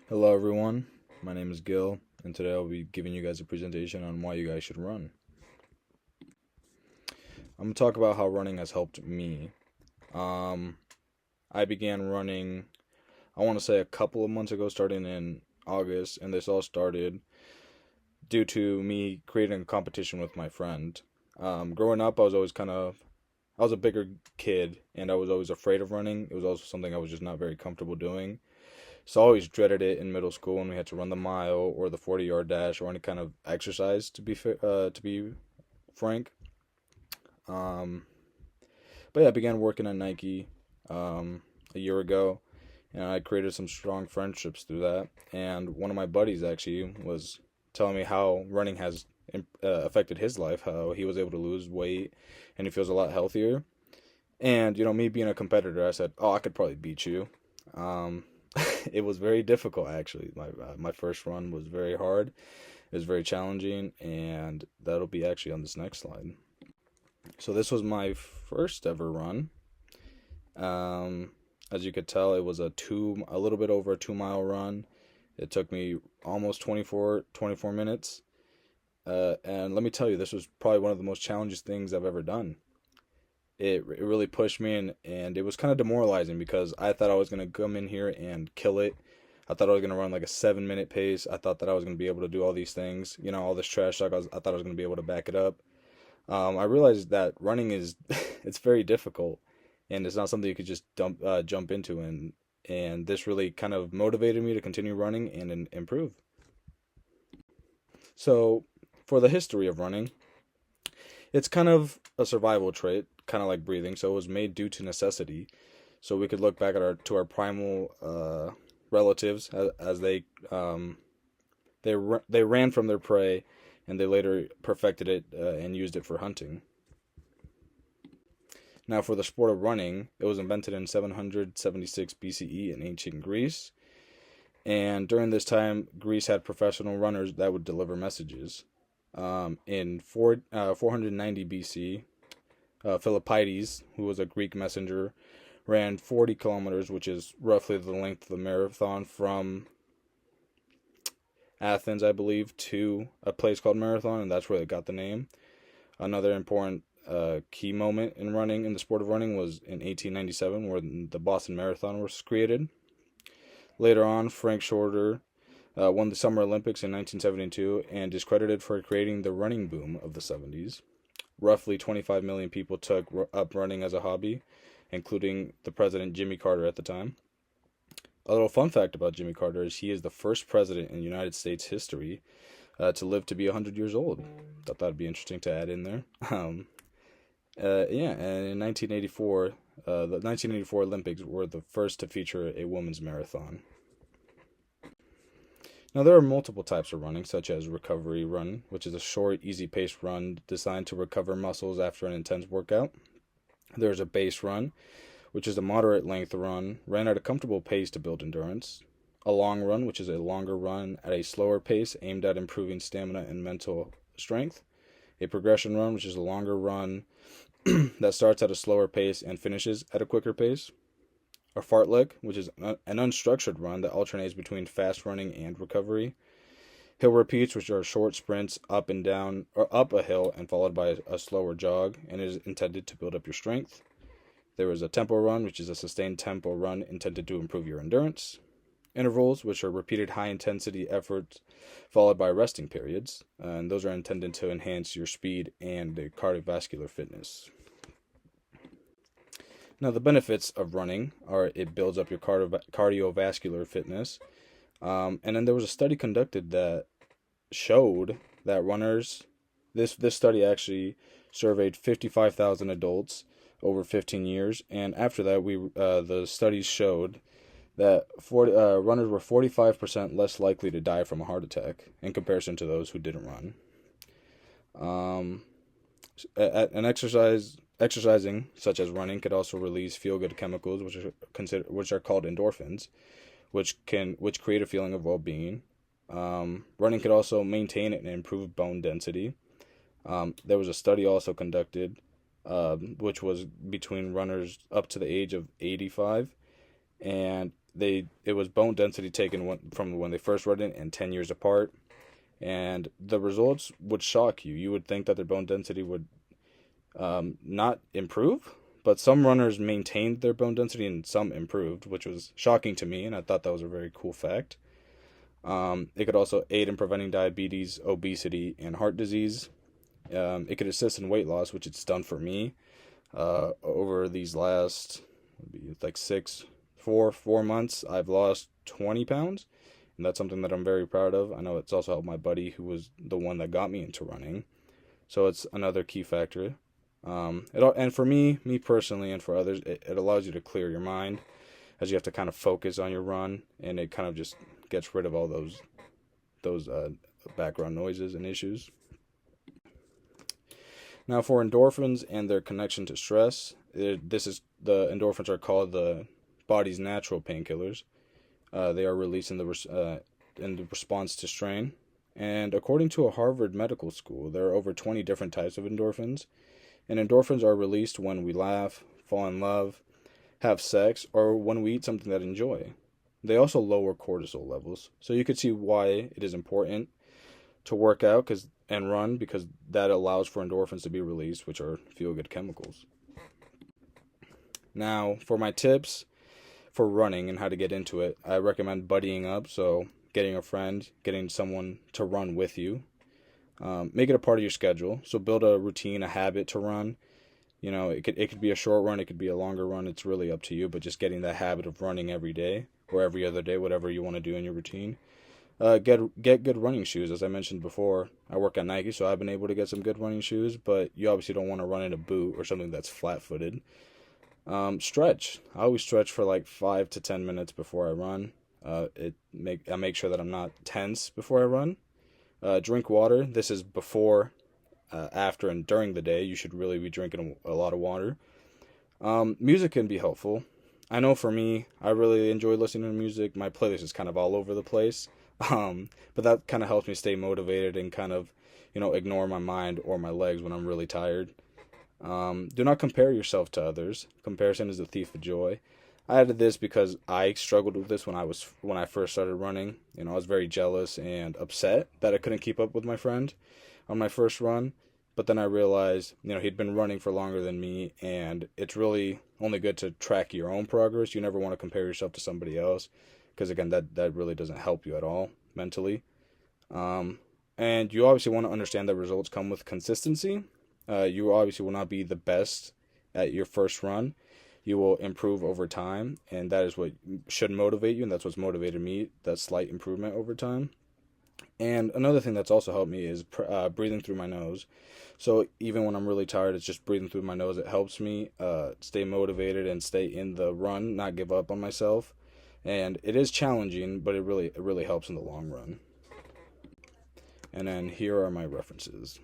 Hello, everyone. My name is Gil, and today I'll be giving you guys a presentation on why you guys should run. I'm going to talk about how running has helped me. Um, I began running, I want to say a couple of months ago, starting in August, and this all started due to me creating a competition with my friend. Growing up, I was a bigger kid, and I was always afraid of running. It was also something I was just not very comfortable doing. So I always dreaded it in middle school when we had to run the mile or the 40-yard dash or any kind of exercise. To be frank, um, but yeah, I began working at Nike a year ago, and I created some strong friendships through that. And one of my buddies actually was telling me how running has affected his life, how he was able to lose weight, and he feels a lot healthier. And me being a competitor, I said, "Oh, I could probably beat you." Um, it was very difficult actually. My first run was very hard. It was very challenging, and that'll be actually on this next slide. So this was my first ever run. Um, as you could tell, it was a little bit over a 2 mile run. It took me almost 24 minutes. And let me tell you, this was probably one of the most challenging things I've ever done. It really pushed me, and it was kind of demoralizing because I thought I was going to come in here and kill it. I thought I was going to run like a 7 minute pace. I thought that I was going to be able to do all these things, all this trash talk. I thought I was going to be able to back it up. I realized that running is it's very difficult, and it's not something you could just jump into. And this really kind of motivated me to continue running and improve. So, for the history of running, it's kind of a survival trait, kind of like breathing. So it was made due to necessity. So we could look back at our primal relatives as they ran from their prey, and they later perfected it and used it for hunting. Now, for the sport of running, it was invented in 776 BCE in ancient Greece. And during this time, Greece had professional runners that would deliver messages. In 490 BC, Philippides, who was a Greek messenger, ran 40 kilometers, which is roughly the length of the marathon from Athens, I believe, to a place called Marathon, and that's where it got the name. Another important key moment in the sport of running was in 1897, where the Boston Marathon was created. Later on, Frank Shorter won the Summer Olympics in 1972 and is credited for creating the running boom of the 70s. Roughly 25 million people took up running as a hobby, including the president Jimmy Carter at the time. A little fun fact about Jimmy Carter is he is the first president in United States history to live to be 100 years old. Thought that'd be interesting to add in there. Yeah, and in 1984, the 1984 Olympics were the first to feature a women's marathon. Now, there are multiple types of running, such as recovery run, which is a short, easy paced run designed to recover muscles after an intense workout. There's a base run, which is a moderate length run, ran at a comfortable pace to build endurance. A long run, which is a longer run at a slower pace aimed at improving stamina and mental strength. A progression run, which is a longer run that starts at a slower pace and finishes at a quicker pace. A fartlek, which is an unstructured run that alternates between fast running and recovery. Hill repeats, which are short sprints up and down or up a hill and followed by a slower jog, and is intended to build up your strength. There is a tempo run, which is a sustained tempo run intended to improve your endurance. Intervals, which are repeated high intensity efforts followed by resting periods, and those are intended to enhance your speed and cardiovascular fitness. Now, the benefits of running are it builds up your cardiovascular fitness. And then there was a study conducted that showed that runners, this study actually surveyed 55,000 adults over 15 years, and after that, the studies showed that runners were 45% less likely to die from a heart attack in comparison to those who didn't run. Um, Exercising, such as running, could also release feel-good chemicals, which are called endorphins, which create a feeling of well-being. Running could also maintain and improve bone density. There was a study also conducted, which was between runners up to the age of 85, and it was bone density taken from when they first read it and 10 years apart, and the results would shock you. You would think that their bone density would not improve, but some runners maintained their bone density and some improved, which was shocking to me, and I thought that was a very cool fact. It could also aid in preventing diabetes, obesity, and heart disease. It could assist in weight loss, which it's done for me. Over these last like 4 months, I've lost 20 pounds, and that's something that I'm very proud of. I know it's also helped my buddy, who was the one that got me into running, so it's another key factor. And for me personally, and for others, it allows you to clear your mind, as you have to kind of focus on your run, and it kind of just gets rid of all those background noises and issues. Now, for endorphins and their connection to stress, the endorphins are called the body's natural painkillers. They are released in the response to strain. And according to a Harvard Medical School, there are over 20 different types of endorphins. And endorphins are released when we laugh, fall in love, have sex, or when we eat something that we enjoy. They also lower cortisol levels. So you could see why it is important to work out and run, because that allows for endorphins to be released, which are feel-good chemicals. Now, for my tips for running and how to get into it, I recommend buddying up, so getting a friend, getting someone to run with you. Make it a part of your schedule, so build a routine, a habit to run. You know, it could be a short run, it could be a longer run, it's really up to you, but just getting that habit of running every day, or every other day, whatever you want to do in your routine. Get good running shoes. As I mentioned before, I work at Nike, so I've been able to get some good running shoes, but you obviously don't want to run in a boot or something that's flat-footed. Stretch. I always stretch for like 5 to 10 minutes before I run. I make sure that I'm not tense before I run. Drink water. This is before, after, and during the day. You should really be drinking a lot of water. Music can be helpful. I know for me, I really enjoy listening to music. My playlist is kind of all over the place. But that kind of helps me stay motivated and kind of, ignore my mind or my legs when I'm really tired. Do not compare yourself to others. Comparison is a thief of joy. I added this because I struggled with this when I first started running. I was very jealous and upset that I couldn't keep up with my friend on my first run. But then I realized, he'd been running for longer than me, and it's really only good to track your own progress. You never want to compare yourself to somebody else, because again, that really doesn't help you at all mentally. And you obviously want to understand that results come with consistency. You obviously will not be the best at your first run. You will improve over time, and that is what should motivate you, and that's what's motivated me, that slight improvement over time. And another thing that's also helped me is breathing through my nose. So even when I'm really tired, it's just breathing through my nose. It helps me stay motivated and stay in the run, not give up on myself. And it is challenging, but it really helps in the long run. And then here are my references.